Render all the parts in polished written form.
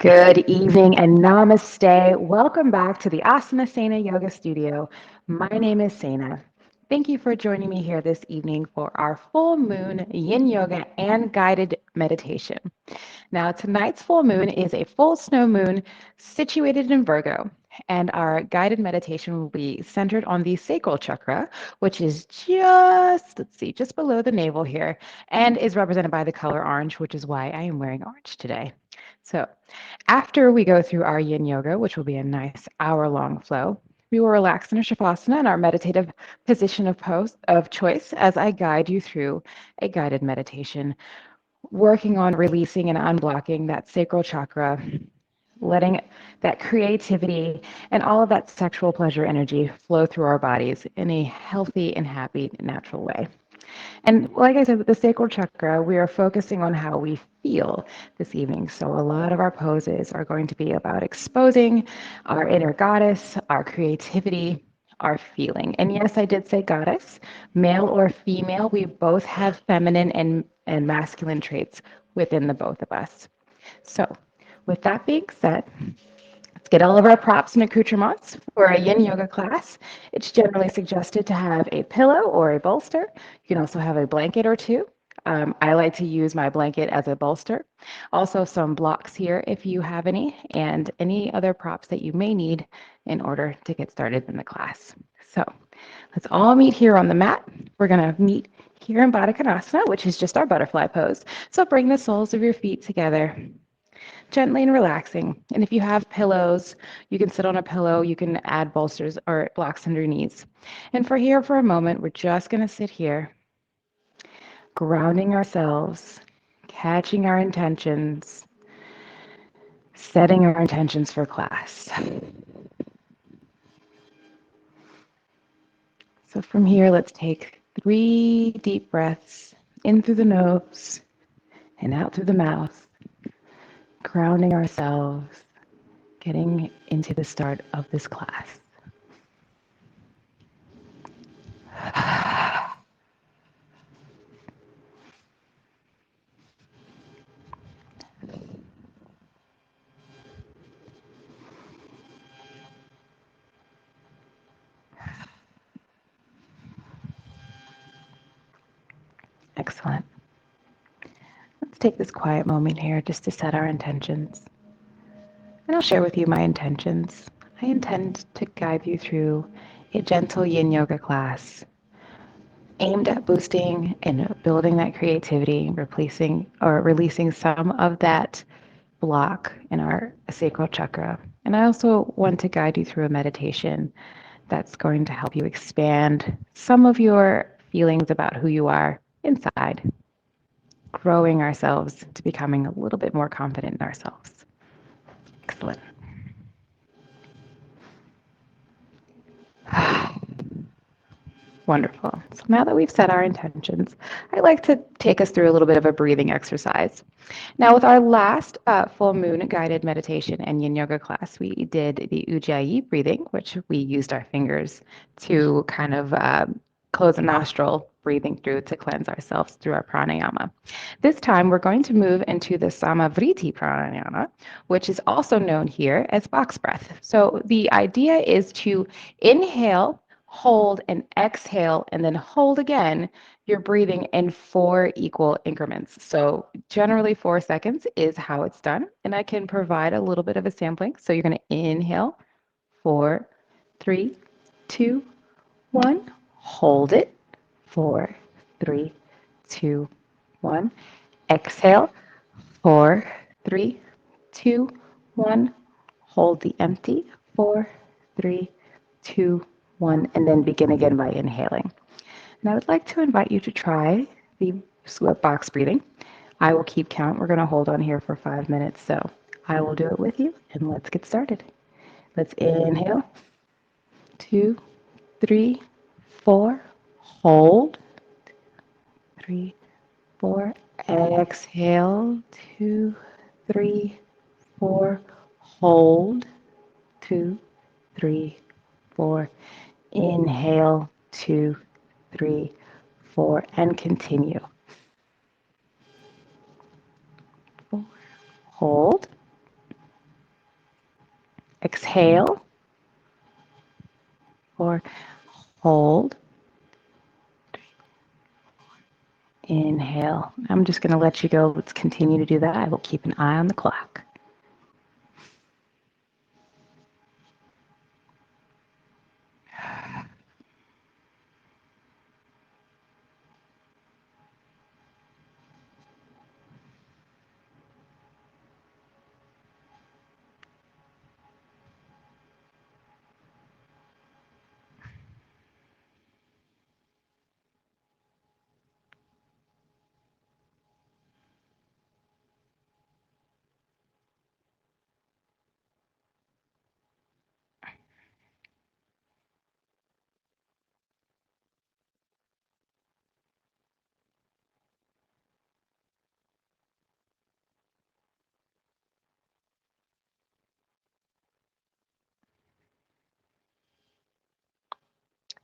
Good evening and namaste. Welcome back to the Asana Sena Yoga Studio. My name is Sena. Thank you for joining me here this evening for our full moon yin yoga and guided meditation. Now, tonight's full moon is a full snow moon situated in Virgo, and our guided meditation will be centered on the sacral chakra, which is just below the navel here, and is represented by the color orange, which is why I am wearing orange today. So, after we go through our yin yoga, which will be a nice hour-long flow, we will relax in a shavasana in our meditative position of choice as I guide you through a guided meditation, working on releasing and unblocking that sacral chakra, letting that creativity and all of that sexual pleasure energy flow through our bodies in a healthy and happy, natural way. And like I said, with the sacral chakra, we are focusing on how we feel this evening. So a lot of our poses are going to be about exposing our inner goddess, our creativity, our feeling. And yes, I did say goddess, male or female, we both have feminine and masculine traits within the both of us. So with that being said, let's get all of our props and accoutrements for a yin yoga class. It's generally suggested to have a pillow or a bolster. You can also have a blanket or two. I like to use my blanket as a bolster. Also some blocks here if you have any, and any other props that you may need in order to get started in the class. So let's all meet here on the mat. We're going to meet here in Baddha Konasana, which is just our butterfly pose. So bring the soles of your feet together, gently and relaxing. And if you have pillows, you can sit on a pillow, you can add bolsters or blocks under your knees. And for a moment, we're just going to sit here, grounding ourselves, catching our intentions, setting our intentions for class. So from here, let's take 3 deep breaths in through the nose and out through the mouth, grounding ourselves, getting into the start of this class. Excellent. Let's take this quiet moment here just to set our intentions. And I'll share with you my intentions. I intend to guide you through a gentle yin yoga class aimed at boosting and building that creativity, replacing or releasing some of that block in our sacral chakra. And I also want to guide you through a meditation that's going to help you expand some of your feelings about who you are inside, growing ourselves to becoming a little bit more confident in ourselves. Excellent. Wonderful. So now that we've set our intentions, I'd like to take us through a little bit of a breathing exercise. Now, with our last full moon guided meditation and yin yoga class, we did the Ujjayi breathing, which we used our fingers to kind of close a nostril, breathing through to cleanse ourselves through our pranayama. This time, we're going to move into the Samavriti pranayama, which is also known here as box breath. So the idea is to inhale, hold, and exhale, and then hold again. You're breathing in 4 equal increments. So generally 4 seconds is how it's done. And I can provide a little bit of a sampling. So you're going to inhale, 4, 3, 2, 1. Hold it, 4, 3, 2, 1. Exhale, 4, 3, 2, 1. Hold the empty, 4, 3, 2, 1, and then begin again by inhaling. And I would like to invite you to try the sweat box breathing. I will keep count. We're going to hold on here for 5 minutes, so I will do it with you, and let's get started. Let's inhale, 2, 3, 4, hold, 3, 4, exhale, 2, 3, 4, hold, 2, 3, 4, inhale, 2, 3, 4, and continue. 4, hold, Exhale. 4. Hold. Inhale. I'm just going to let you go. Let's continue to do that. I will keep an eye on the clock.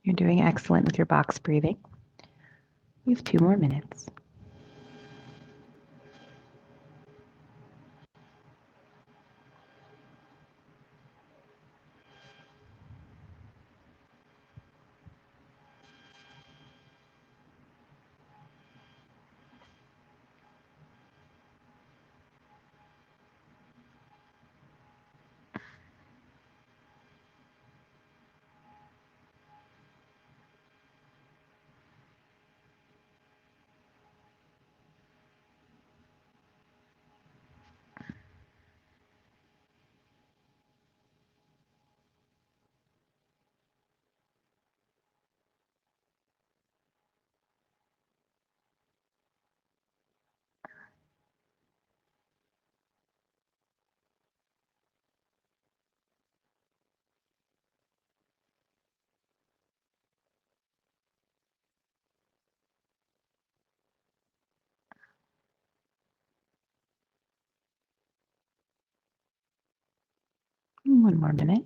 You're doing excellent with your box breathing. We have 2 more minutes. One more minute.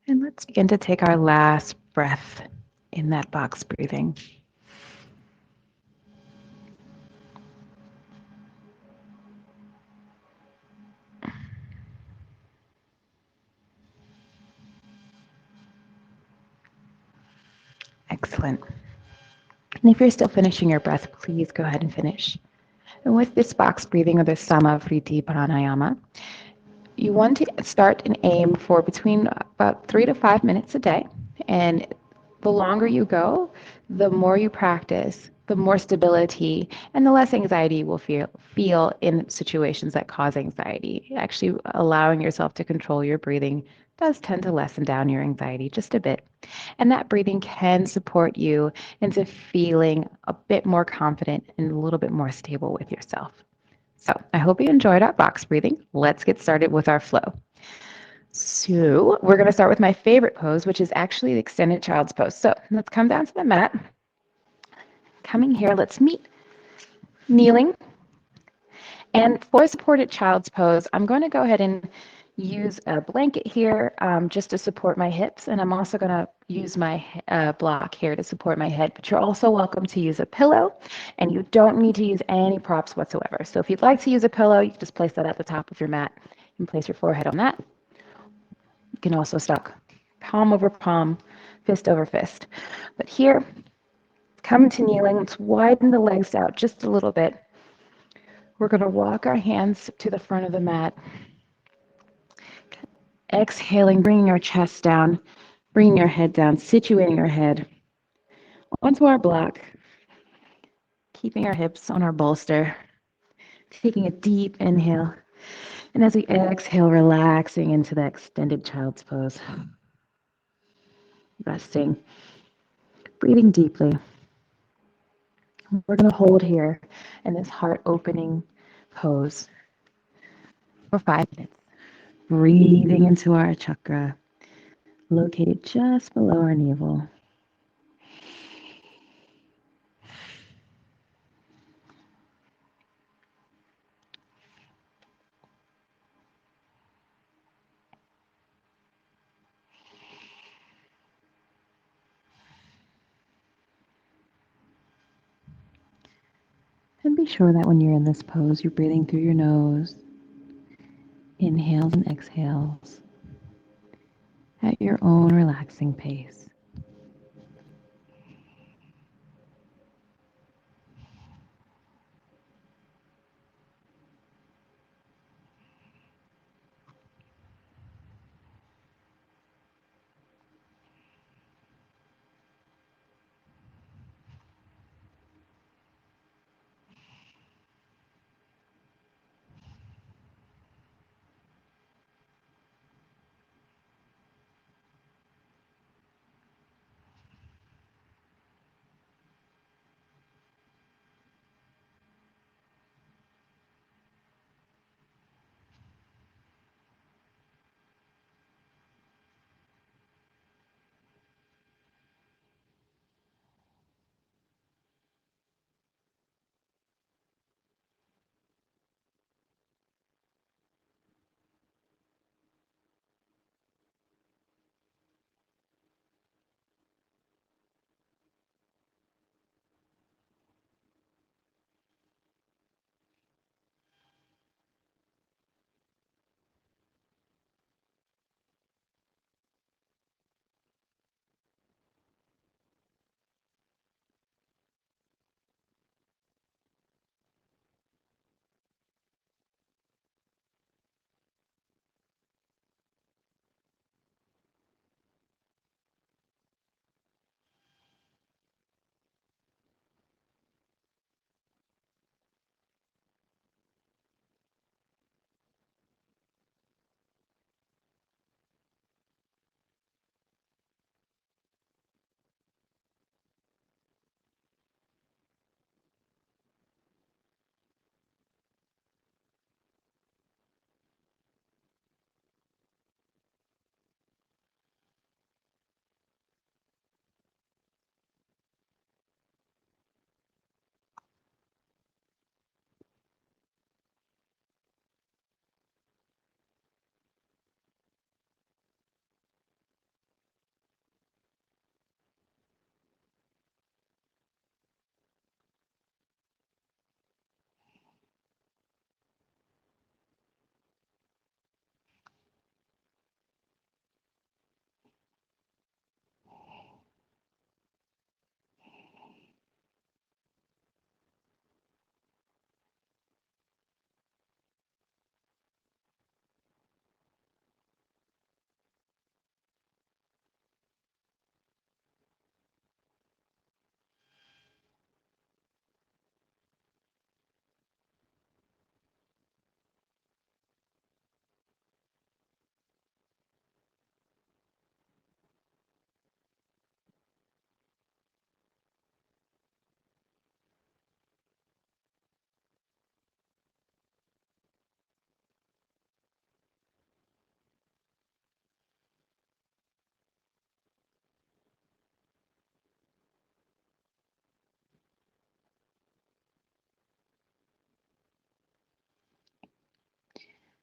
And let's begin to take our last breath in that box breathing. Excellent. And if you're still finishing your breath, please go ahead and finish. And with this box breathing or the Samavriti Pranayama, you want to start and aim for between about 3 to 5 minutes a day. And the longer you go, the more you practice, the more stability and the less anxiety you will feel in situations that cause anxiety. Actually, allowing yourself to control your breathing does tend to lessen down your anxiety just a bit. And that breathing can support you into feeling a bit more confident and a little bit more stable with yourself. So I hope you enjoyed our box breathing. Let's get started with our flow. So we're going to start with my favorite pose, which is actually the extended child's pose. So let's come down to the mat. Coming here, let's meet kneeling. And for supported child's pose, I'm going to go ahead and use a blanket here just to support my hips. And I'm also going to use my block here to support my head. But you're also welcome to use a pillow. And you don't need to use any props whatsoever. So if you'd like to use a pillow, you can just place that at the top of your mat and place your forehead on that. You can also stock palm over palm, fist over fist. But here, come to kneeling. Let's widen the legs out just a little bit. We're going to walk our hands to the front of the mat. Exhaling, bringing our chest down, bringing our head down, situating our head onto our block, keeping our hips on our bolster, taking a deep inhale. And as we exhale, relaxing into the extended child's pose. Resting, breathing deeply. We're going to hold here in this heart opening pose for 5 minutes. Breathing into our chakra, located just below our navel. And be sure that when you're in this pose, you're breathing through your nose, inhales and exhales at your own relaxing pace.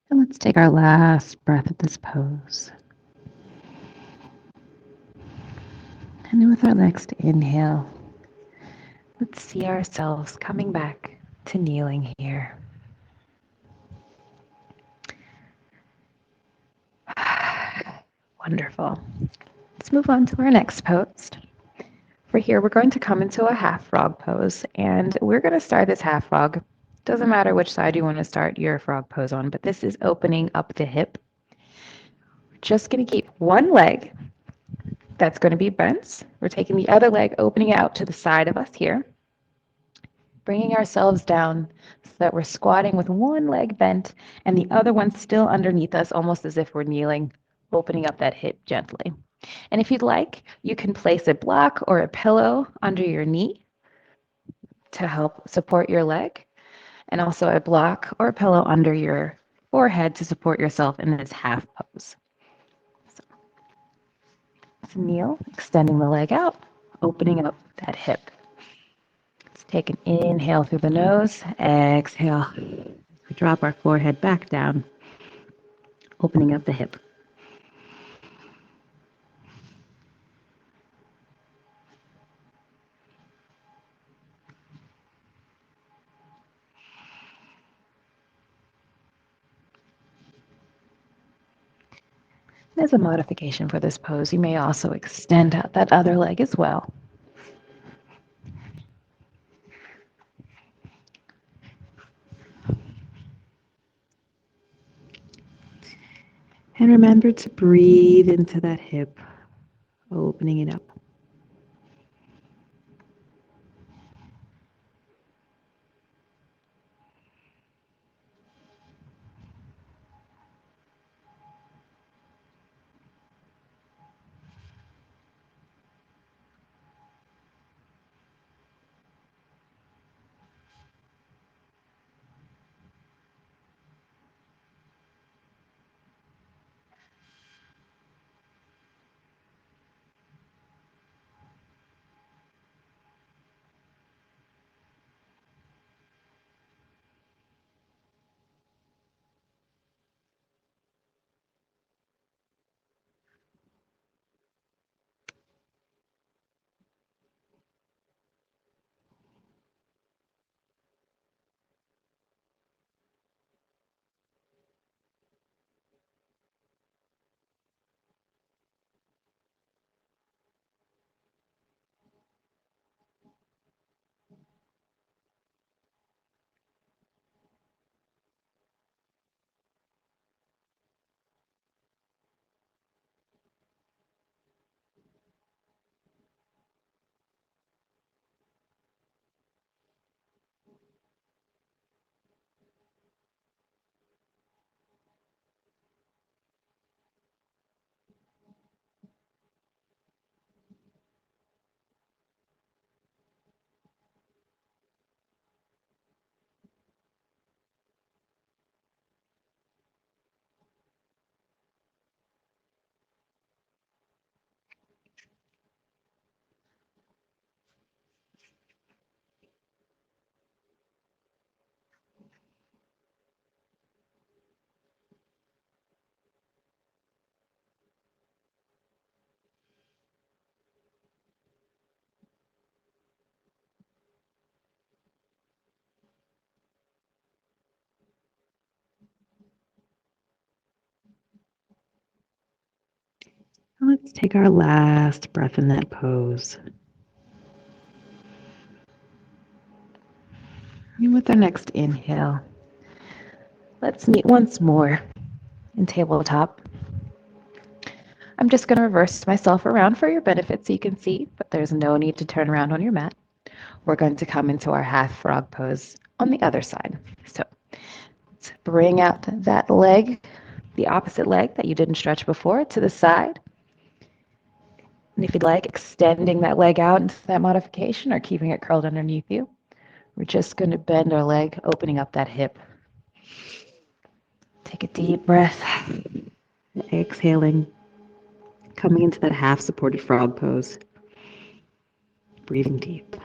And let's take our last breath at this pose. And then with our next inhale, let's see ourselves coming back to kneeling here. Wonderful. Let's move on to our next pose. For here, we're going to come into a half frog pose, and we're going to start this half frog Doesn't matter which side you want to start your frog pose on, but this is opening up the hip. We're just going to keep one leg that's going to be bent. We're taking the other leg, opening out to the side of us here, bringing ourselves down so that we're squatting with one leg bent and the other one still underneath us, almost as if we're kneeling, opening up that hip gently. And if you'd like, you can place a block or a pillow under your knee to help support your leg, and also a block or a pillow under your forehead to support yourself in this half pose. So kneel, extending the leg out, opening up that hip. Let's take an inhale through the nose, exhale. We drop our forehead back down, opening up the hip. As a modification for this pose, you may also extend out that other leg as well. And remember to breathe into that hip, opening it up. Let's take our last breath in that pose. And with our next inhale, let's meet once more in tabletop. I'm just going to reverse myself around for your benefit so you can see, but there's no need to turn around on your mat. We're going to come into our half frog pose on the other side. So let's bring out that leg, the opposite leg that you didn't stretch before, to the side. And if you'd like, extending that leg out into that modification or keeping it curled underneath you. We're just going to bend our leg, opening up that hip. Take a deep breath. Exhaling, coming into that half supported frog pose. Breathing deep.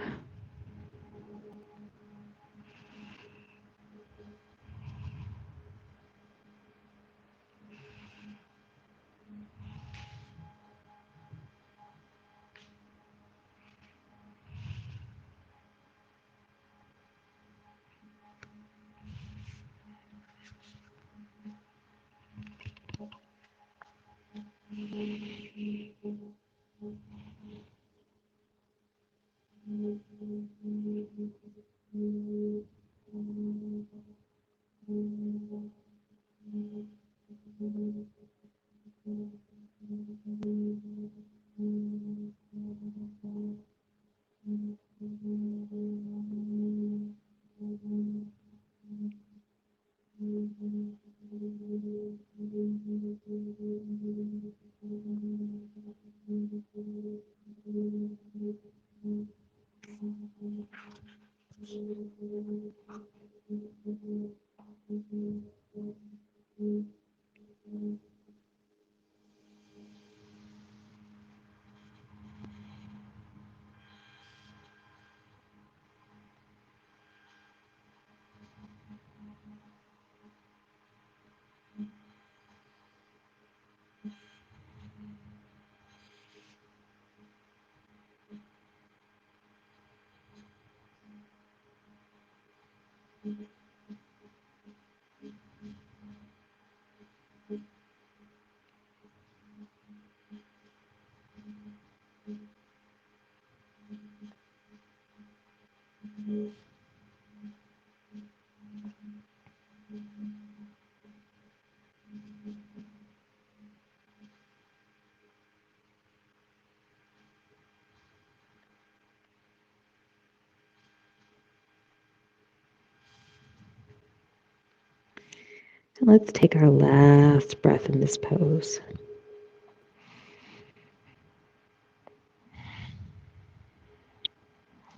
Let's take our last breath in this pose.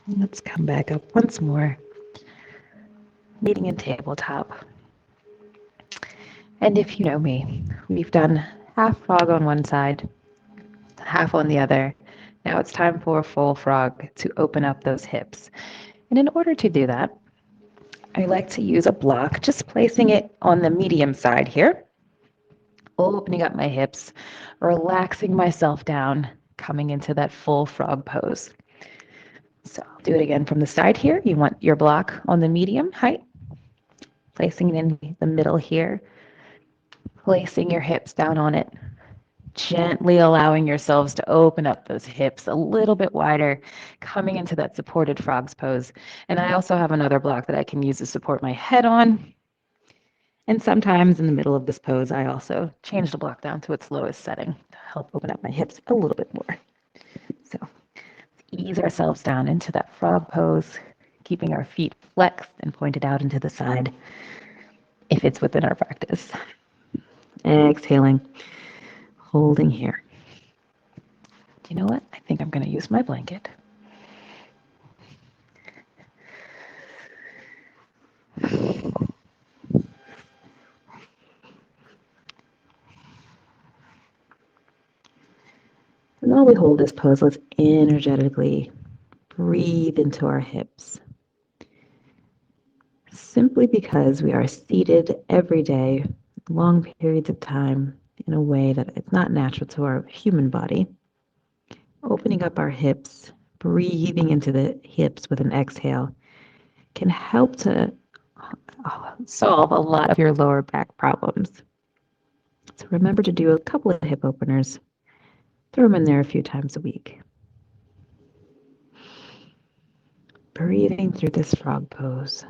Let's come back up once more, meeting in tabletop. And if you know me, we've done half frog on one side, half on the other. Now it's time for a full frog to open up those hips. And in order to do that, I like to use a block, just placing it on the medium side here, opening up my hips, relaxing myself down, coming into that full frog pose. So I'll do it again from the side here. You want your block on the medium height, placing it in the middle here, placing your hips down on it, gently allowing yourselves to open up those hips a little bit wider, coming into that supported frogs pose. And I also have another block that I can use to support my head on. And sometimes in the middle of this pose, I also change the block down to its lowest setting to help open up my hips a little bit more. So ease ourselves down into that frog pose, keeping our feet flexed and pointed out into the side if it's within our practice. Exhaling, holding here. You know what? I think I'm going to use my blanket. And while we hold this pose, let's energetically breathe into our hips. Simply because we are seated every day, long periods of time, in a way that it's not natural to our human body. Opening up our hips, breathing into the hips with an exhale can help to solve a lot of your lower back problems. So remember to do a couple of hip openers. Throw them in there a few times a week. Breathing through this frog pose.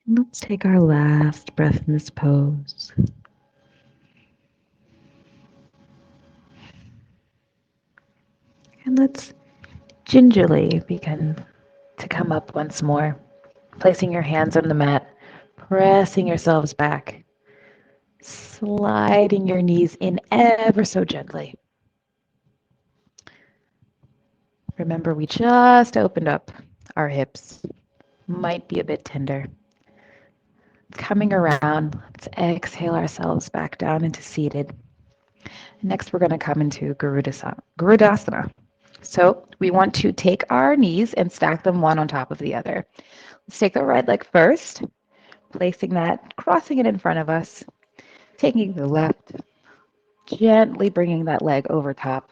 And let's take our last breath in this pose. And let's gingerly begin to come up once more, placing your hands on the mat, pressing yourselves back, sliding your knees in ever so gently. Remember, we just opened up our hips. Might be a bit tender. Coming around, let's exhale ourselves back down into seated. Next, we're going to come into Garudasana. So we want to take our knees and stack them one on top of the other. Let's take the right leg first, placing that, crossing it in front of us, taking the left, gently bringing that leg over top.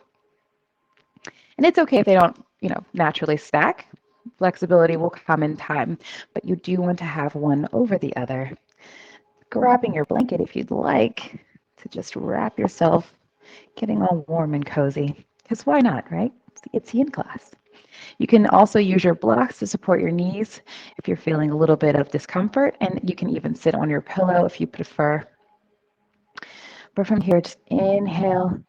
And it's okay if they don't, naturally stack. Flexibility will come in time, but you do want to have one over the other. Grabbing your blanket if you'd like to just wrap yourself, getting all warm and cozy. Because why not, right? It's yin class. You can also use your blocks to support your knees if you're feeling a little bit of discomfort, and you can even sit on your pillow if you prefer. But from here, just inhale,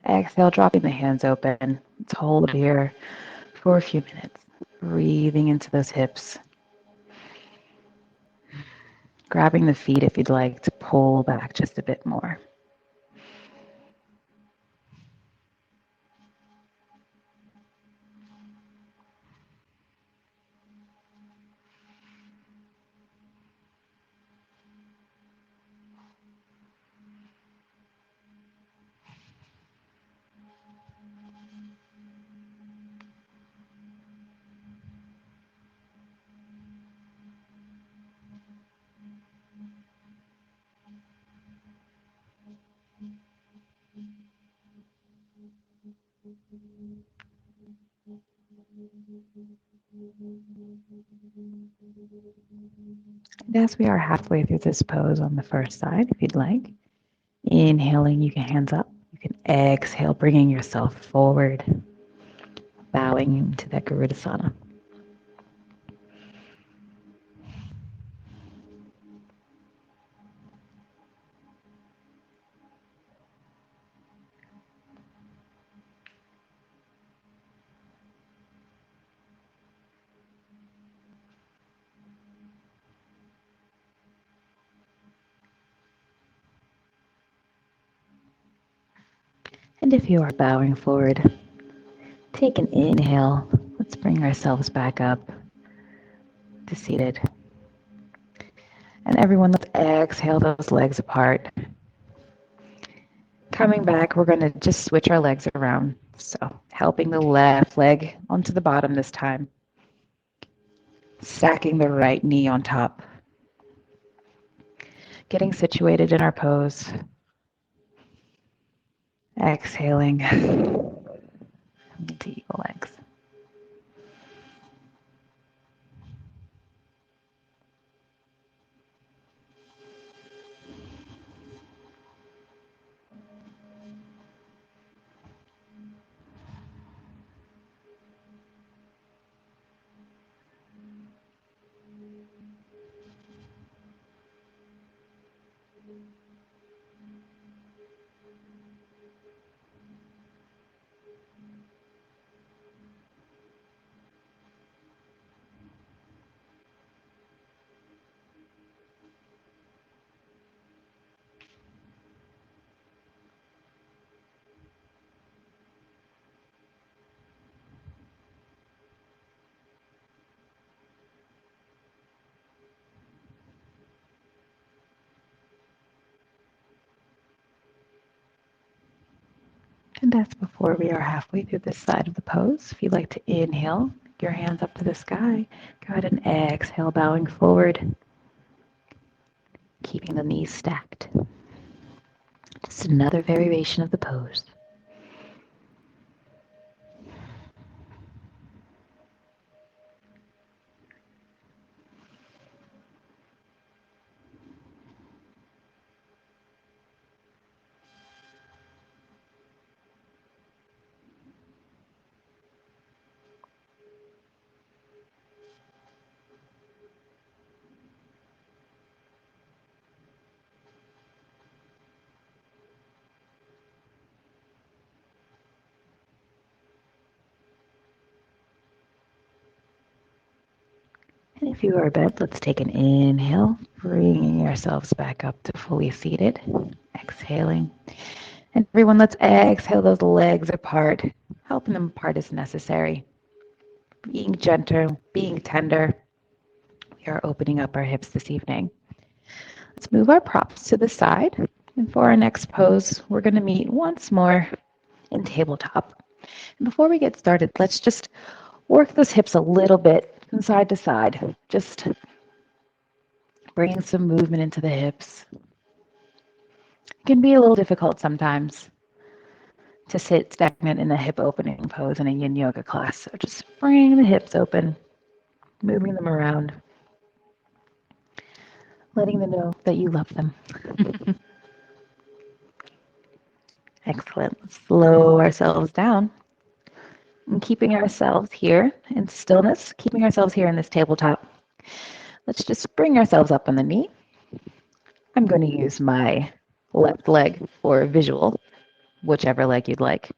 exhale, dropping the hands open. Let's hold here for a few minutes, breathing into those hips. Grabbing the feet if you'd like to pull back just a bit more. And as we are halfway through this pose on the first side, if you'd like, inhaling, you can hands up. You can exhale, bringing yourself forward, bowing into that Garudasana. And if you are bowing forward, take an inhale. Let's bring ourselves back up to seated. And everyone, let's exhale those legs apart. Coming back, we're going to just switch our legs around. So helping the left leg onto the bottom this time. Stacking the right knee on top. Getting situated in our pose. Exhaling into eagle legs. And that's before we are halfway through this side of the pose. If you'd like to inhale, your hands up to the sky. Go ahead and exhale, bowing forward, keeping the knees stacked. Just another variation of the pose. If you are bent, let's take an inhale, bringing ourselves back up to fully seated. Exhaling. And everyone, let's exhale those legs apart, helping them apart as necessary. Being gentle, being tender. We are opening up our hips this evening. Let's move our props to the side. And for our next pose, we're going to meet once more in tabletop. And before we get started, let's just work those hips a little bit from side to side. Just bringing some movement into the hips. It can be a little difficult sometimes to sit stagnant in a hip opening pose in a yin yoga class. So just bring the hips open, moving them around, letting them know that you love them. Excellent. Slow ourselves down and keeping ourselves here in stillness, keeping ourselves here in this tabletop. Let's just bring ourselves up on the knee. I'm going to use my left leg for visual, whichever leg you'd like.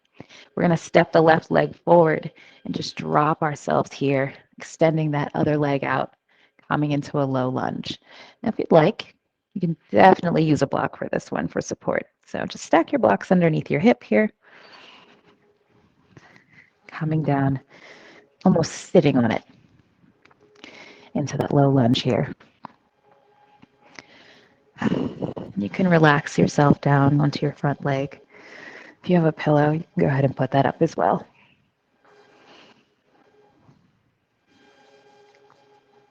We're going to step the left leg forward and just drop ourselves here, extending that other leg out, coming into a low lunge. Now, if you'd like, you can definitely use a block for this one for support. So just stack your blocks underneath your hip here, coming down, almost sitting on it into that low lunge here. You can relax yourself down onto your front leg. If you have a pillow, you can go ahead and put that up as well.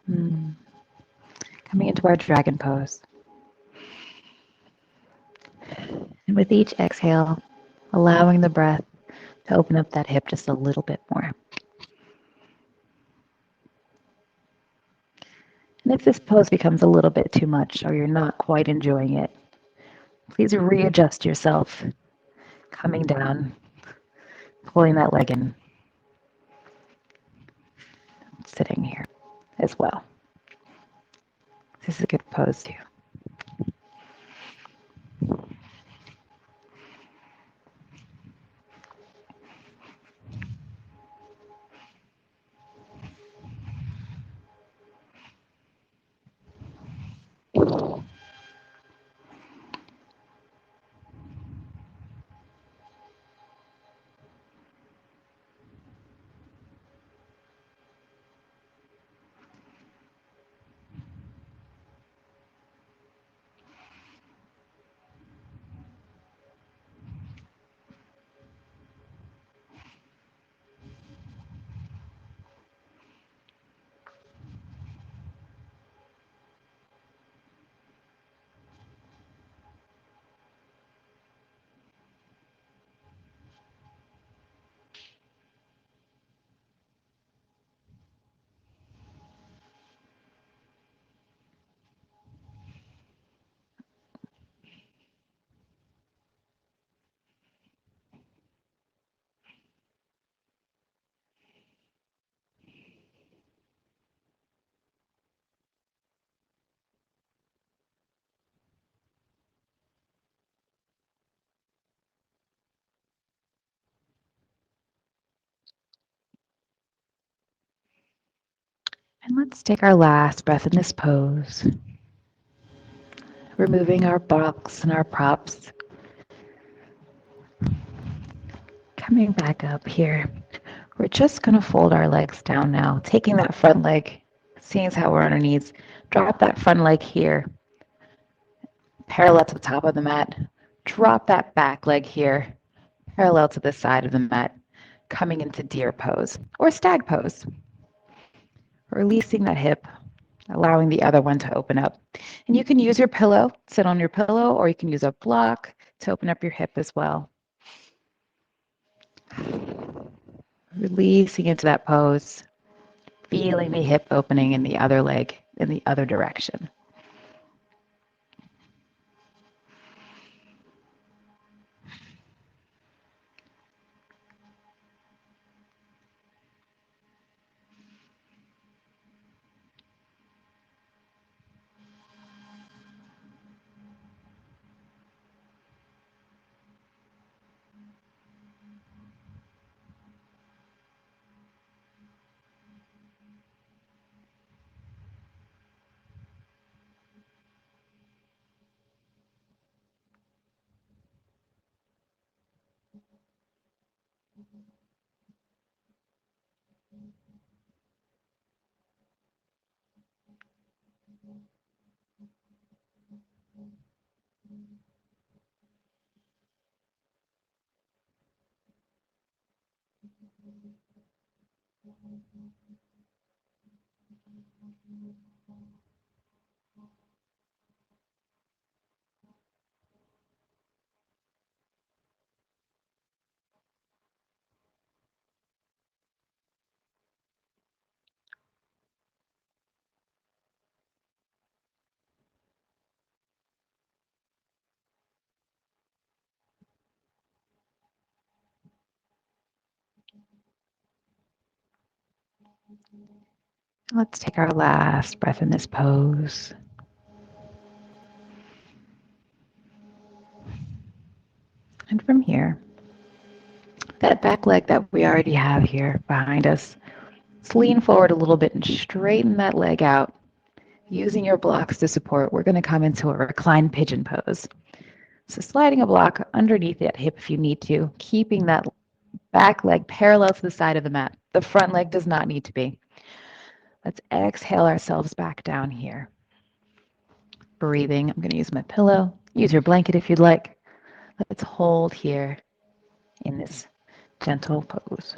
Coming into our dragon pose. And with each exhale, allowing the breath to open up that hip just a little bit more. And if this pose becomes a little bit too much or you're not quite enjoying it, please readjust yourself, coming down, pulling that leg in, sitting here as well. This is a good pose too. And let's take our last breath in this pose. Removing our blocks and our props. Coming back up here. We're just going to fold our legs down now, taking that front leg, seeing as how we're on our knees. Drop that front leg here, parallel to the top of the mat. Drop that back leg here, parallel to the side of the mat, coming into deer pose or stag pose. Releasing that hip, allowing the other one to open up. And you can use your pillow, sit on your pillow, or you can use a block to open up your hip as well. Releasing into that pose, feeling the hip opening in the other leg in the other direction. Let's take our last breath in this pose. And from here, that back leg that we already have here behind us, let's lean forward a little bit and straighten that leg out. Using your blocks to support, we're going to come into a reclined pigeon pose. So sliding a block underneath that hip if you need to, keeping that back leg parallel to the side of the mat. The front leg does not need to be. Let's exhale ourselves back down here. Breathing. I'm going to use my pillow. Use your blanket if you'd like. Let's hold here in this gentle pose.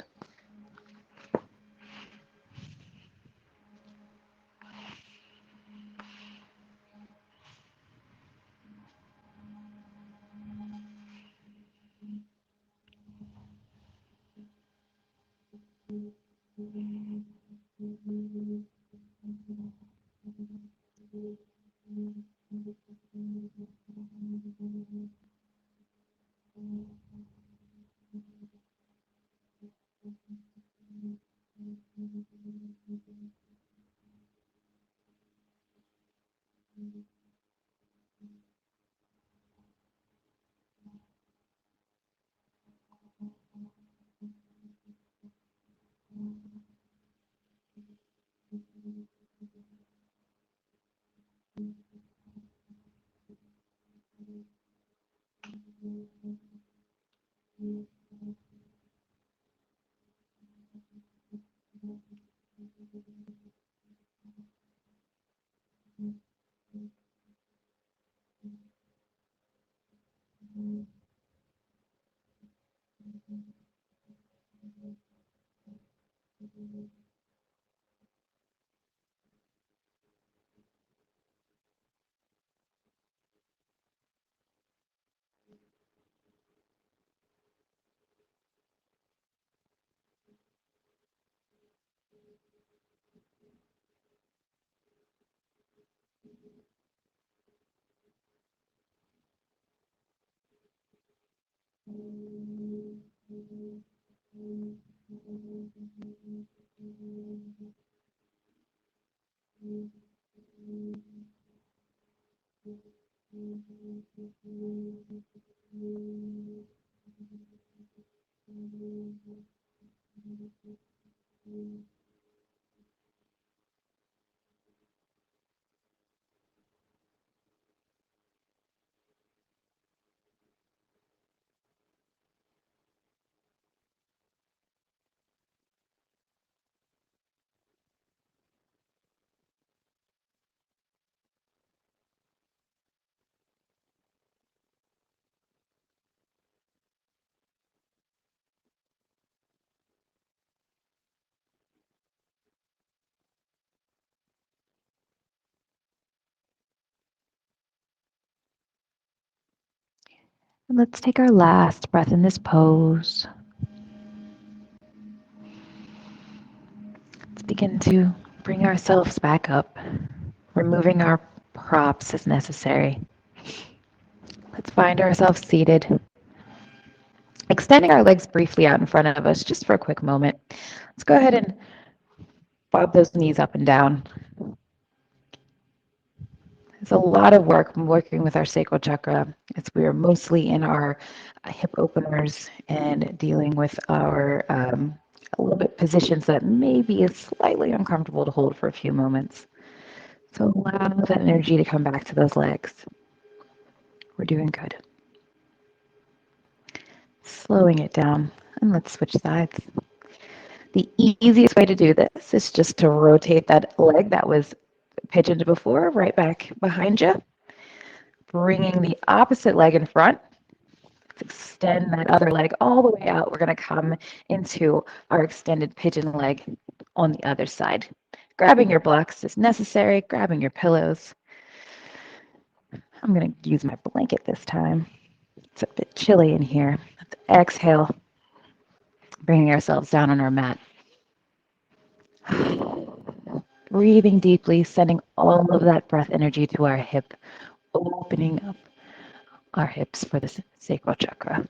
And let's take our last breath in this pose. Let's begin to bring ourselves back up, removing our props as necessary. Let's find ourselves seated, extending our legs briefly out in front of us just for a quick moment. Let's go ahead and bob those knees up and down. It's a lot of work working with our sacral chakra. We are mostly in our hip openers and dealing with our a little bit positions that may be slightly uncomfortable to hold for a few moments. So allow that energy to come back to those legs. We're doing good. Slowing it down And let's switch sides. The easiest way to do this is just to rotate that leg that was pigeoned before right back behind you, bringing the opposite leg in front. Extend that other leg all the way out. We're going to come into our extended pigeon leg on the other side. Grabbing your blocks is necessary, grabbing your pillows. I'm going to use my blanket this time. It's a bit chilly in here. Let's exhale, bringing ourselves down on our mat. Breathing deeply, sending all of that breath energy to our hip, opening up our hips for the sacral chakra.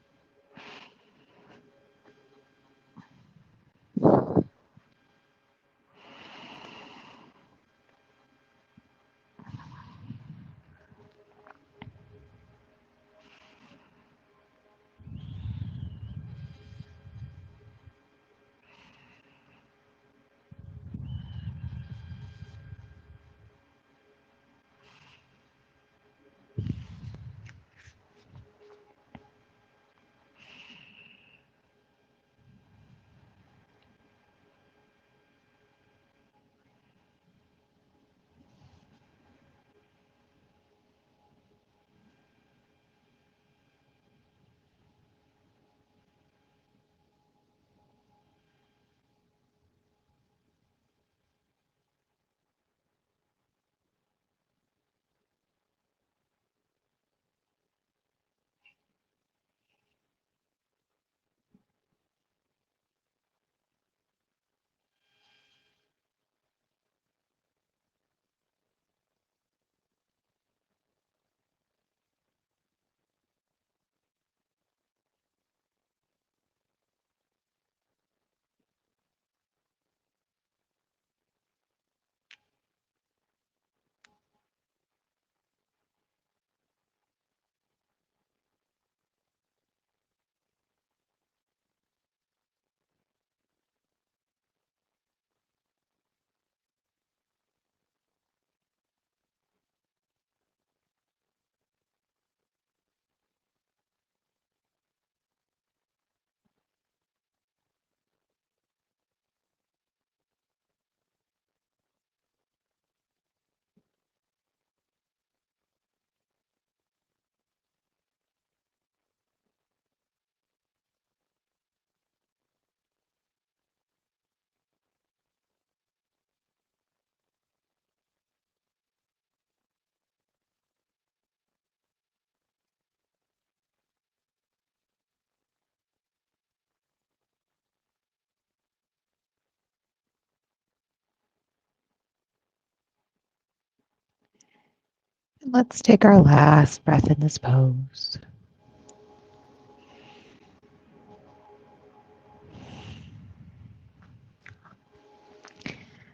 Let's take our last breath in this pose.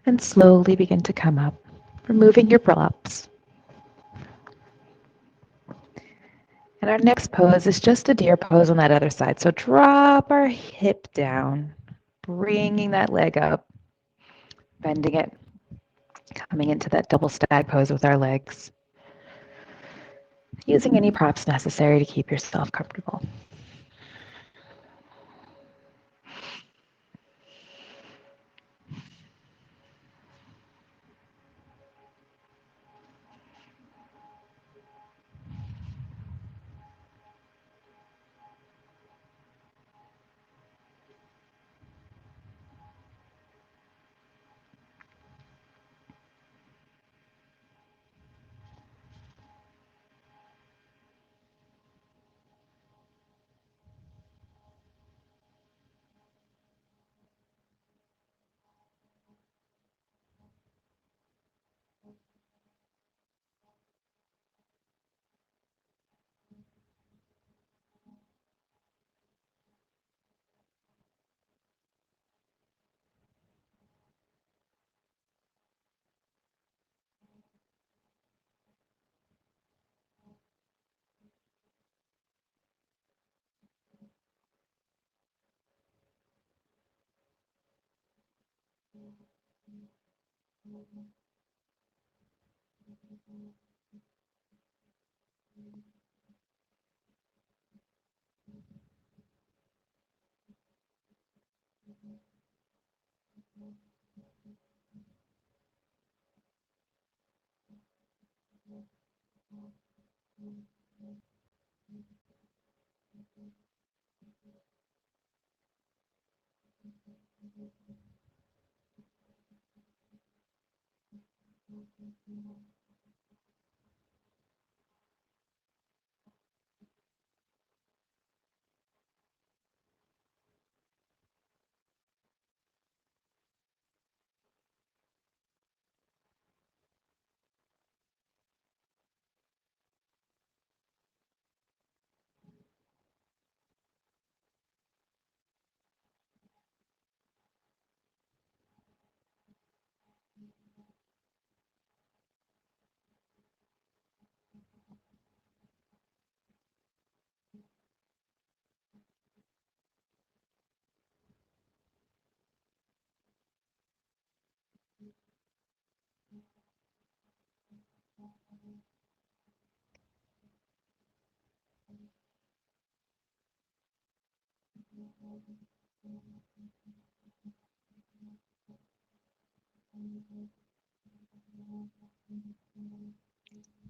And slowly begin to come up, removing your props. And our next pose is just a deer pose on that other side. So drop our hip down, bringing that leg up, bending it, coming into that double stag pose with our legs, using any props necessary to keep yourself comfortable.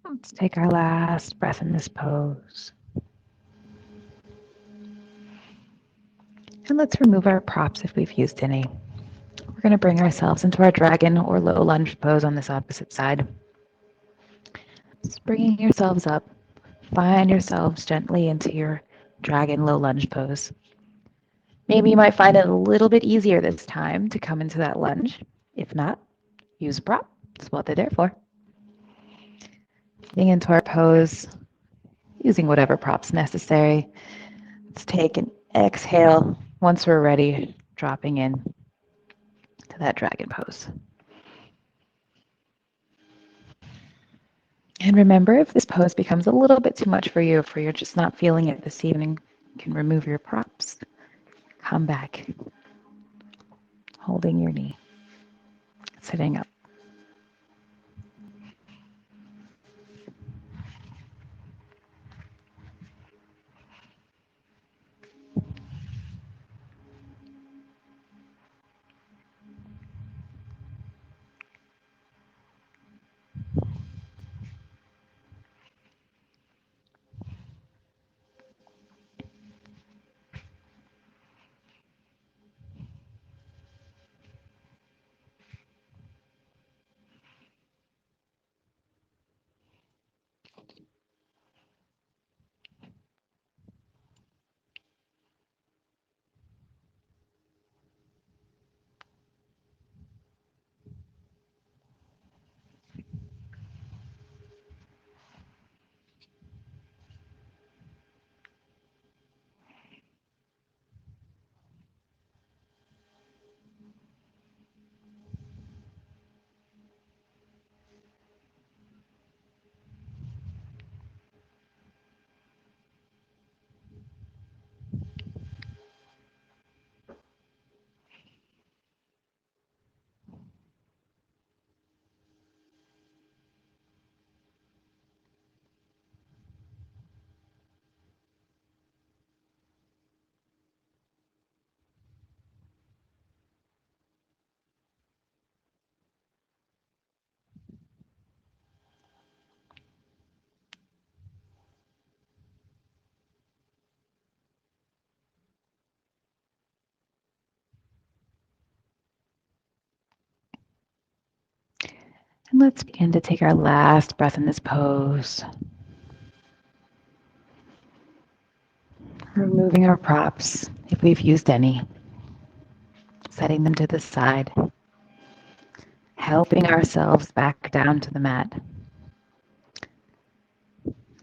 Let's take our last breath in this pose. And let's remove our props if we've used any. We're going to bring ourselves into our dragon or low lunge pose on this opposite side. Just bringing yourselves up. Find yourselves gently into your dragon low lunge pose. Maybe you might find it a little bit easier this time to come into that lunge. If not, use a prop. That's what they're there for. Getting into our pose, using whatever props necessary. Let's take an exhale. Once we're ready, dropping in to that dragon pose. And remember, if this pose becomes a little bit too much for you, if you're just not feeling it this evening, you can remove your props. Come back, holding your knee, sitting up. And let's begin to take our last breath in this pose. Removing our props, if we've used any. Setting them to the side. Helping ourselves back down to the mat.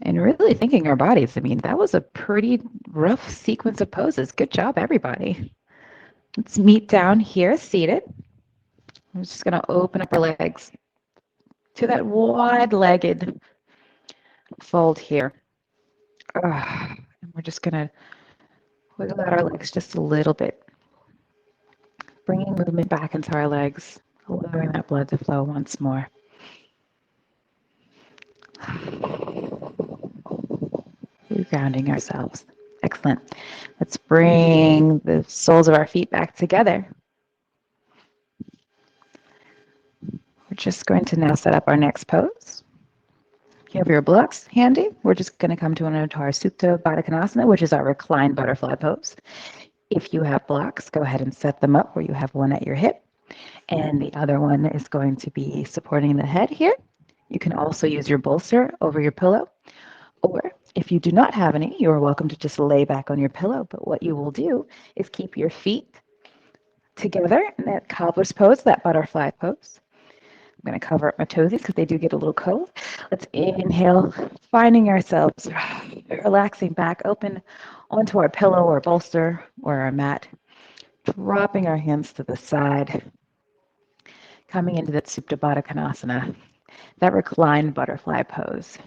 And really thanking our bodies. I mean, that was a pretty rough sequence of poses. Good job, everybody. Let's meet down here, seated. I'm just going to open up our legs to that wide-legged fold here. And we're just going to wiggle out our legs just a little bit, bringing movement back into our legs, allowing that blood to flow once more. Grounding ourselves. Excellent. Let's bring the soles of our feet back together. We're just going to now set up our next pose. If you have your blocks handy, we're just going to come to our Supta Baddha Konasana, which is our reclined butterfly pose. If you have blocks, go ahead and set them up where you have one at your hip, and the other one is going to be supporting the head here. You can also use your bolster over your pillow, or if you do not have any, you are welcome to just lay back on your pillow. But what you will do is keep your feet together in that cobbler's pose, that butterfly pose. I'm going to cover up my toesies because they do get a little cold. Let's inhale, finding ourselves relaxing back open onto our pillow or bolster or our mat, dropping our hands to the side, coming into that Supta Baddha Konasana, that reclined butterfly pose.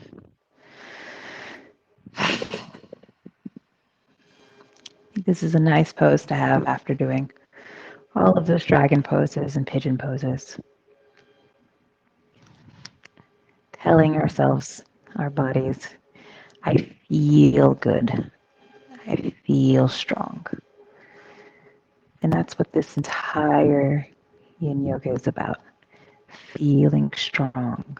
This is a nice pose to have after doing all of those dragon poses and pigeon poses. Telling ourselves, our bodies, I feel good. I feel strong. And that's what this entire yin yoga is about, feeling strong.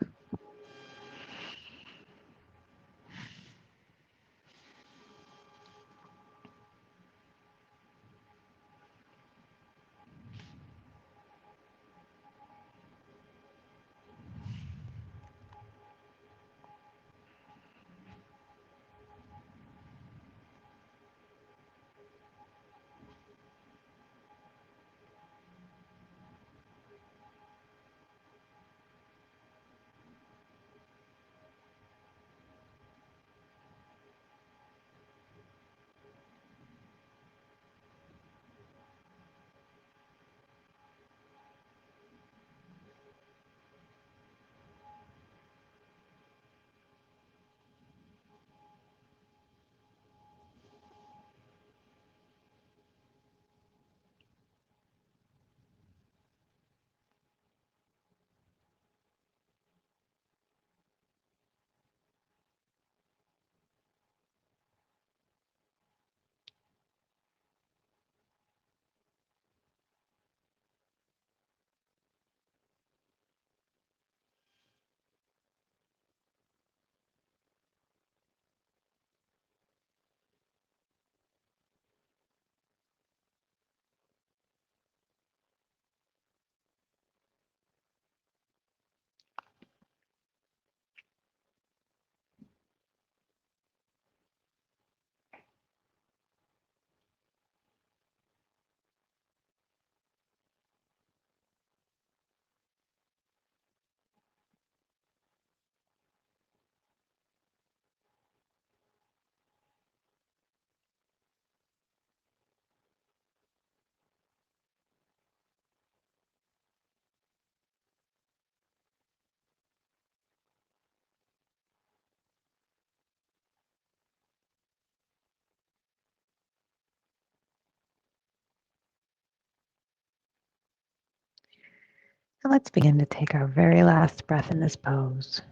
And let's begin to take our very last breath in this pose.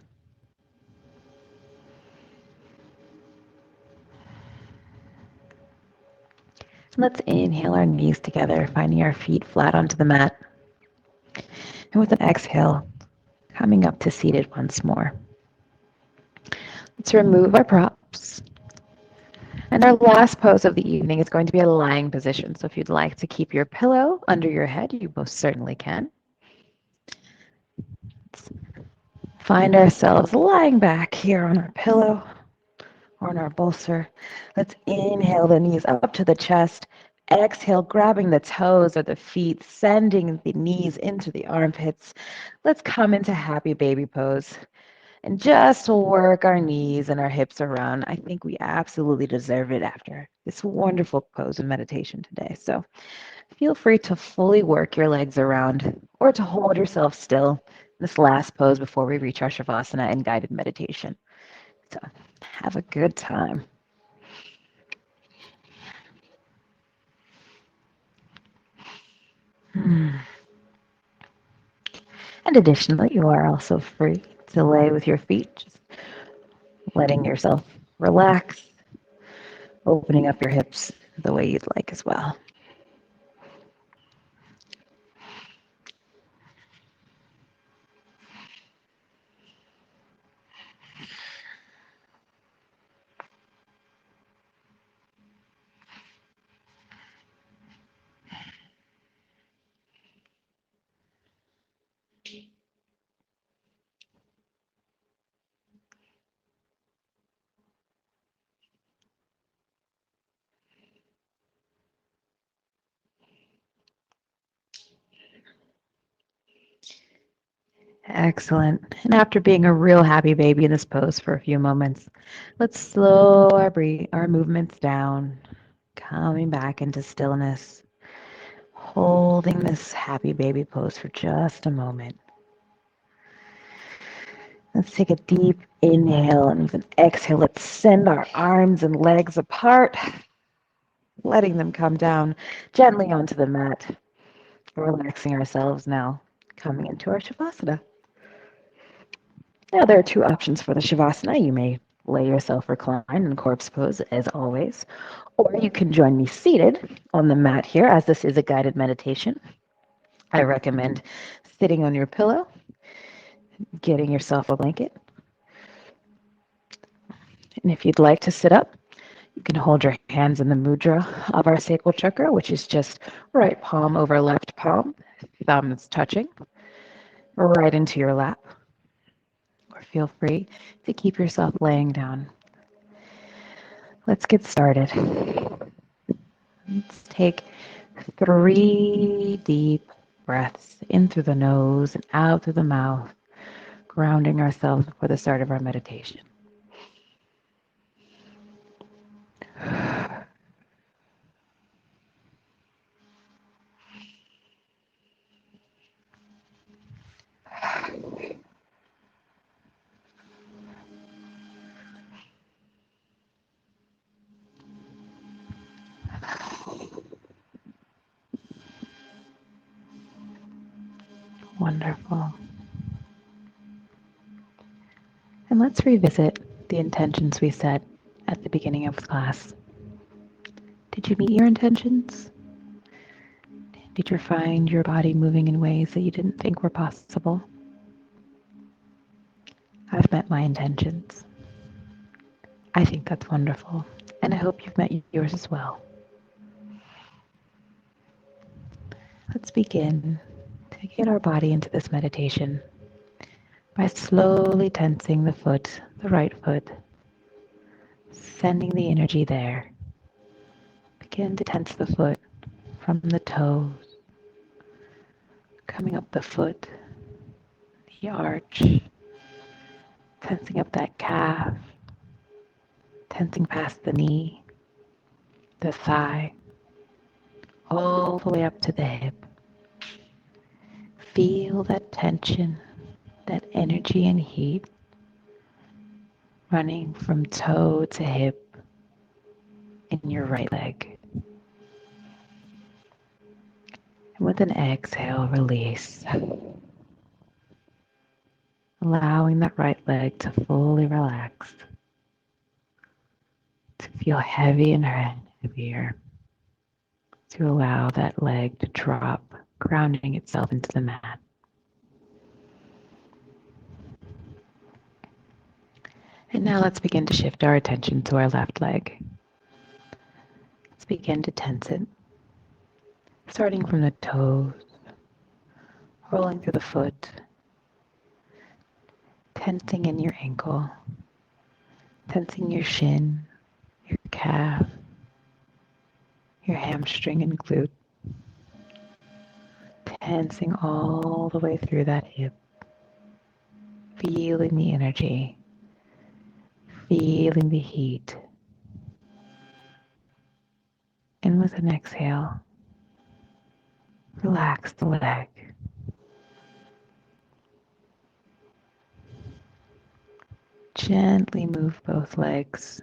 Let's inhale our knees together, finding our feet flat onto the mat. And with an exhale, coming up to seated once more. Let's remove our props. And our last pose of the evening is going to be a lying position. So if you'd like to keep your pillow under your head, you most certainly can. Let's find ourselves lying back here on our pillow or on our bolster. Let's inhale the knees up to the chest. Exhale, grabbing the toes or the feet, sending the knees into the armpits. Let's come into happy baby pose and just work our knees and our hips around. I think we absolutely deserve it after this wonderful pose of meditation today. So feel free to fully work your legs around or to hold yourself still in this last pose before we reach our Shavasana and guided meditation. So have a good time. And additionally, you are also free to lay with your feet, just letting yourself relax opening up your hips the way you'd like as well. Excellent. And after being a real happy baby in this pose for a few moments, let's slow our movements down, coming back into stillness, holding this happy baby pose for just a moment. Let's take a deep inhale, and with an exhale, let's send our arms and legs apart, letting them come down gently onto the mat, relaxing ourselves now, coming into our Shavasana. Now, there are two options for the Shavasana. You may lay yourself reclined in corpse pose, as always, or you can join me seated on the mat here, as this is a guided meditation. I recommend sitting on your pillow, getting yourself a blanket. And if you'd like to sit up, you can hold your hands in the mudra of our sacral chakra, which is just right palm over left palm, thumbs touching, right into your lap. Or feel free to keep yourself laying down. Let's get started. Let's take 3 deep breaths in through the nose and out through the mouth, grounding ourselves before the start of our meditation. Wonderful. And let's revisit the intentions we set at the beginning of class. Did you meet your intentions? Did you find your body moving in ways that you didn't think were possible? I've met my intentions. I think that's wonderful, and I hope you've met yours as well. Let's begin to get our body into this meditation by slowly tensing the right foot, sending the energy there. Begin to tense the foot from the toes, coming up the foot, the arch, tensing up that calf, tensing past the knee, the thigh, all the way up to the hip. Feel that tension, that energy and heat running from toe to hip in your right leg. And with an exhale, release, allowing that right leg to fully relax, to feel heavy and heavier, to allow that leg to drop, grounding itself into the mat. And now let's begin to shift our attention to our left leg. Let's begin to tense it, starting from the toes, rolling through the foot, tensing in your ankle, tensing your shin, your calf, your hamstring and glute, tensing all the way through that hip, feeling the energy, feeling the heat. And with an exhale, relax the leg. Gently move both legs,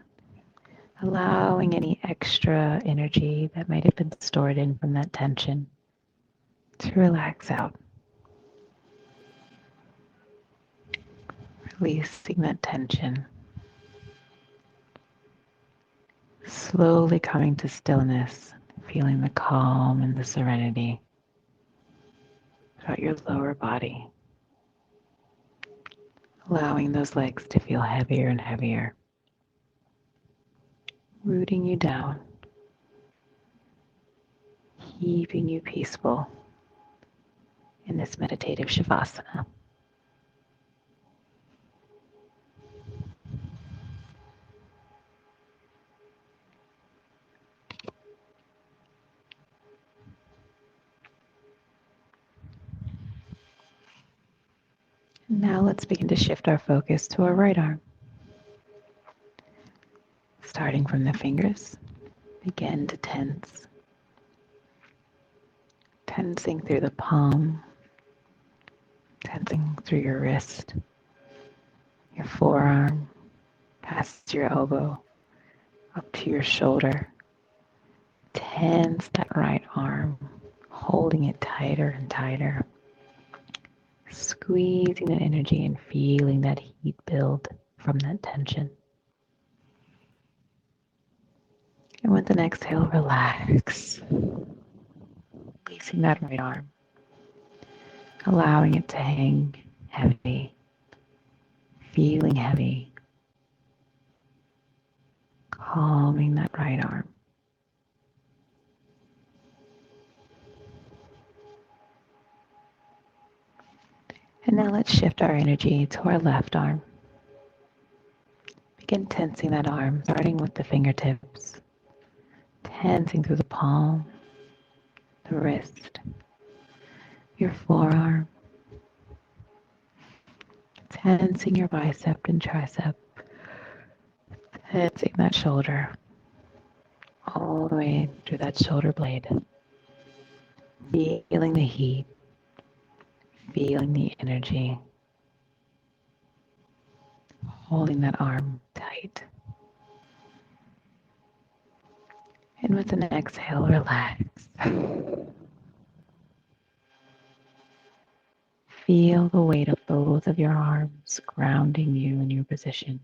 allowing any extra energy that might have been stored in from that tension to relax out. Releasing that tension. Slowly coming to stillness, feeling the calm and the serenity throughout your lower body, allowing those legs to feel heavier and heavier, rooting you down, keeping you peaceful in this meditative Shavasana. Now let's begin to shift our focus to our right arm. Starting from the fingers, begin to tense. Tensing through the palm, tensing through your wrist, your forearm, past your elbow, up to your shoulder. Tense that right arm, holding it tighter and tighter. Squeezing that energy and feeling that heat build from that tension. And with an exhale, relax. Releasing that right arm. Allowing it to hang heavy. Feeling heavy. Calming that right arm. And now let's shift our energy to our left arm. Begin tensing that arm, starting with the fingertips. Tensing through the palm, the wrist, your forearm. Tensing your bicep and tricep. Tensing that shoulder. All the way through that shoulder blade. Feeling the heat. Feeling the energy. Holding that arm tight. And with an exhale, relax. Feel the weight of both of your arms grounding you in your position.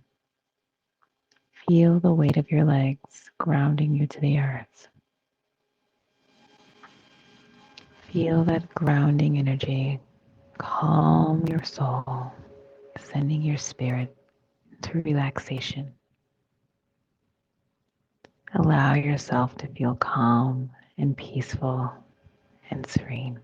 Feel the weight of your legs grounding you to the earth. Feel that grounding energy calm your soul, sending your spirit into relaxation. Allow yourself to feel calm and peaceful and serene.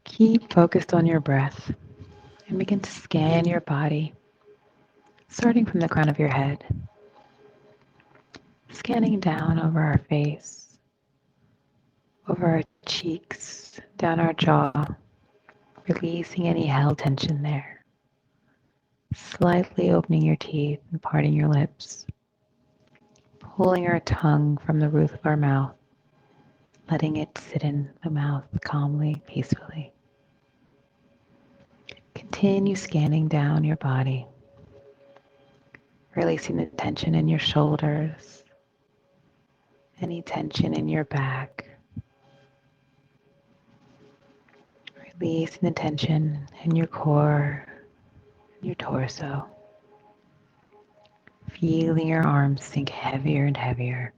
Keep focused on your breath and begin to scan your body, starting from the crown of your head, scanning down over our face, over our cheeks, down our jaw, releasing any held tension there. Slightly opening your teeth and parting your lips, pulling our tongue from the roof of our mouth, letting it sit in the mouth calmly, peacefully. Continue scanning down your body, releasing the tension in your shoulders, any tension in your back, releasing the tension in your core, your torso, feeling your arms sink heavier and heavier,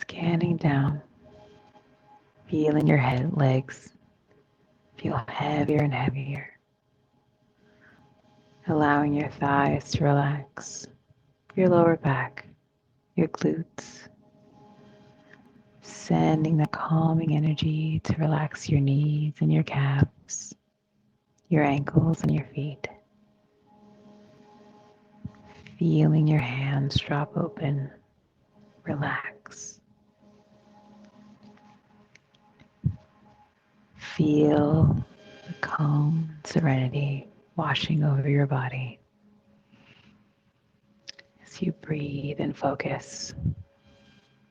scanning down, feeling your head, legs feel heavier and heavier, allowing your thighs to relax, your lower back, your glutes, sending the calming energy to relax your knees and your calves, your ankles and your feet. Feeling your hands drop open, relax. Feel the calm and serenity washing over your body as you breathe and focus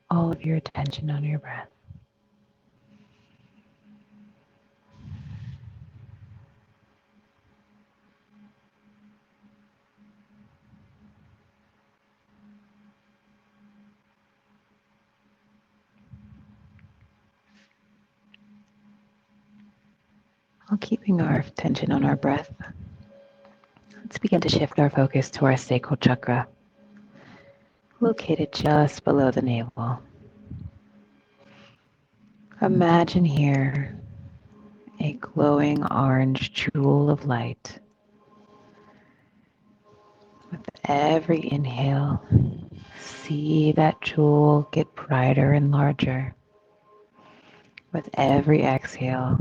all of your attention on your breath. while keeping our attention on our breath, let's begin to shift our focus to our sacral chakra, located just below the navel. Imagine here a glowing orange jewel of light. With every inhale, see that jewel get brighter and larger. With every exhale,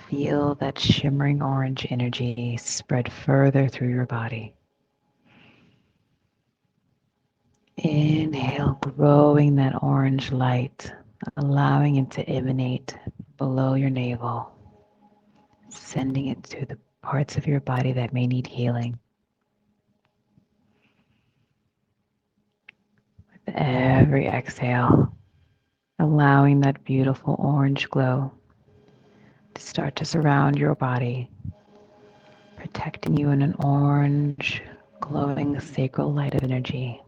feel that shimmering orange energy spread further through your body. Inhale, growing that orange light, allowing it to emanate below your navel, sending it to the parts of your body that may need healing. With every exhale, allowing that beautiful orange glow to start to surround your body, protecting you in an orange, glowing sacral light of energy,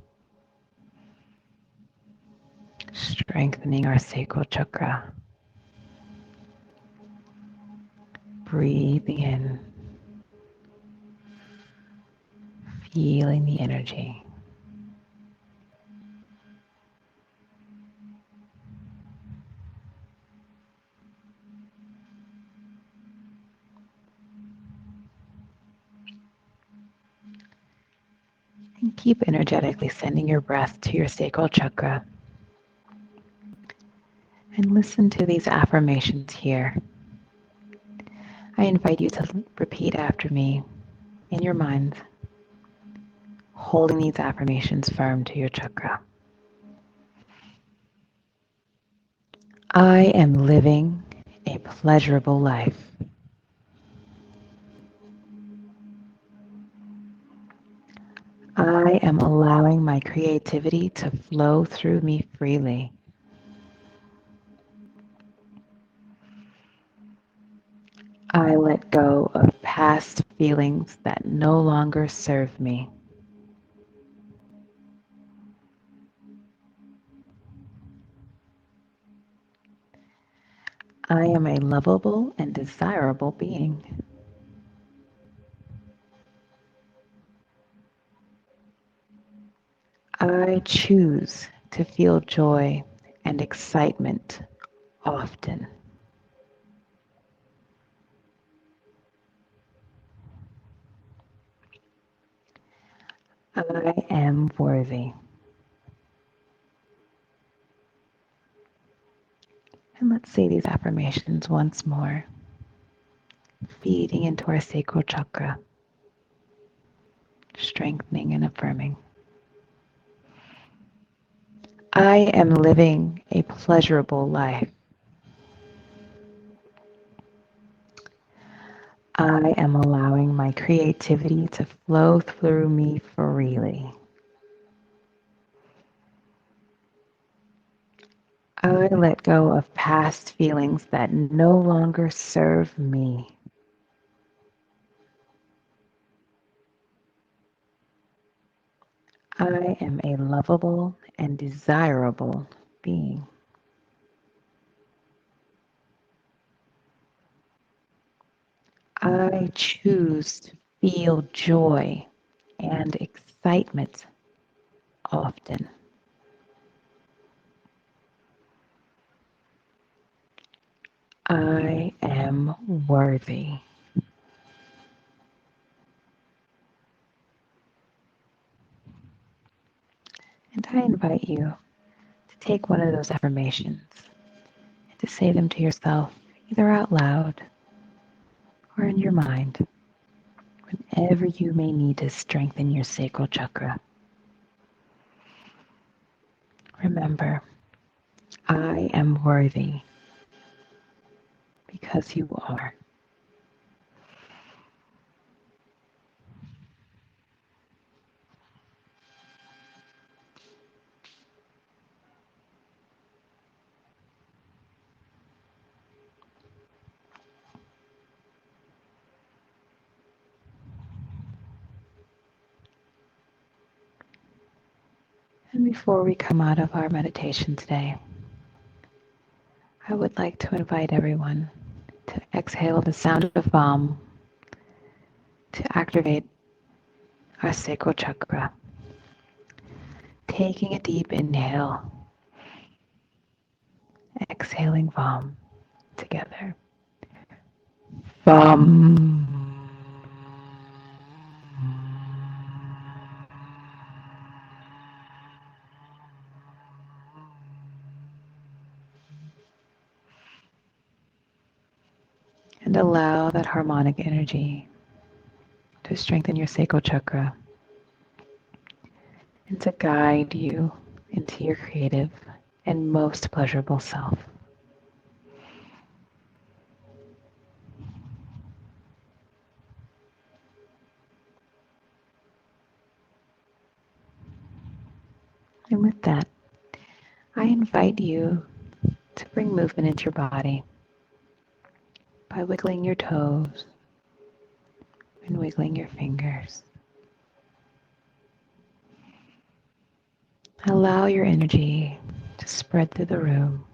strengthening our sacral chakra. Breathing in, feeling the energy. And keep energetically sending your breath to your sacral chakra. And listen to these affirmations here. I invite you to repeat after me in your mind, holding these affirmations firm to your chakra. I am living a pleasurable life. I am allowing my creativity to flow through me freely. I let go of past feelings that no longer serve me. I am a lovable and desirable being. I choose to feel joy and excitement often. I am worthy. And let's say these affirmations once more, feeding into our sacral chakra, strengthening and affirming. I am living a pleasurable life. I am allowing my creativity to flow through me freely. I let go of past feelings that no longer serve me. I am a lovable and desirable being. I choose to feel joy and excitement often. I am worthy. And I invite you to take one of those affirmations and to say them to yourself, either out loud or in your mind, whenever you may need to strengthen your sacral chakra. Remember, I am worthy because you are. And before we come out of our meditation today, I would like to invite everyone to exhale the sound of Vam to activate our sacral chakra. Taking a deep inhale, exhaling Vam together. Vam. And allow that harmonic energy to strengthen your sacral chakra and to guide you into your creative and most pleasurable self. And with that, I invite you to bring movement into your body by wiggling your toes and wiggling your fingers. Allow your energy to spread through the room.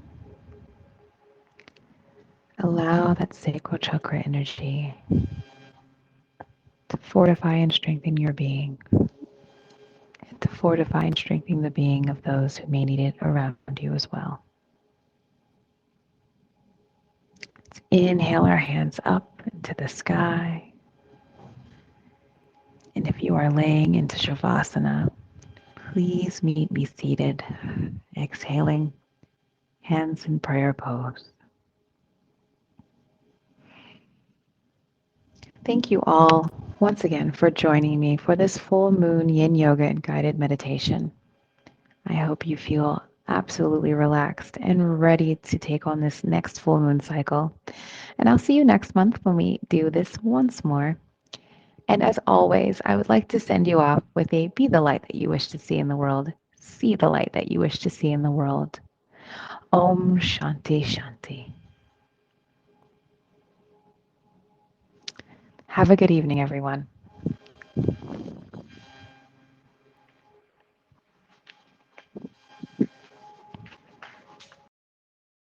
Allow that sacral chakra energy to fortify and strengthen your being, and to fortify and strengthen the being of those who may need it around you as well. Let's inhale our hands up into the sky. And if you are laying into Shavasana, please meet me seated, exhaling, hands in prayer pose. Thank you all once again for joining me for this full moon yin yoga and guided meditation. I hope you feel absolutely relaxed and ready to take on this next full moon cycle. And I'll see you next month when we do this once more. And as always, I would like to send you off with a be the light that you wish to see in the world. See the light that you wish to see in the world. Om Shanti Shanti. Have a good evening, everyone.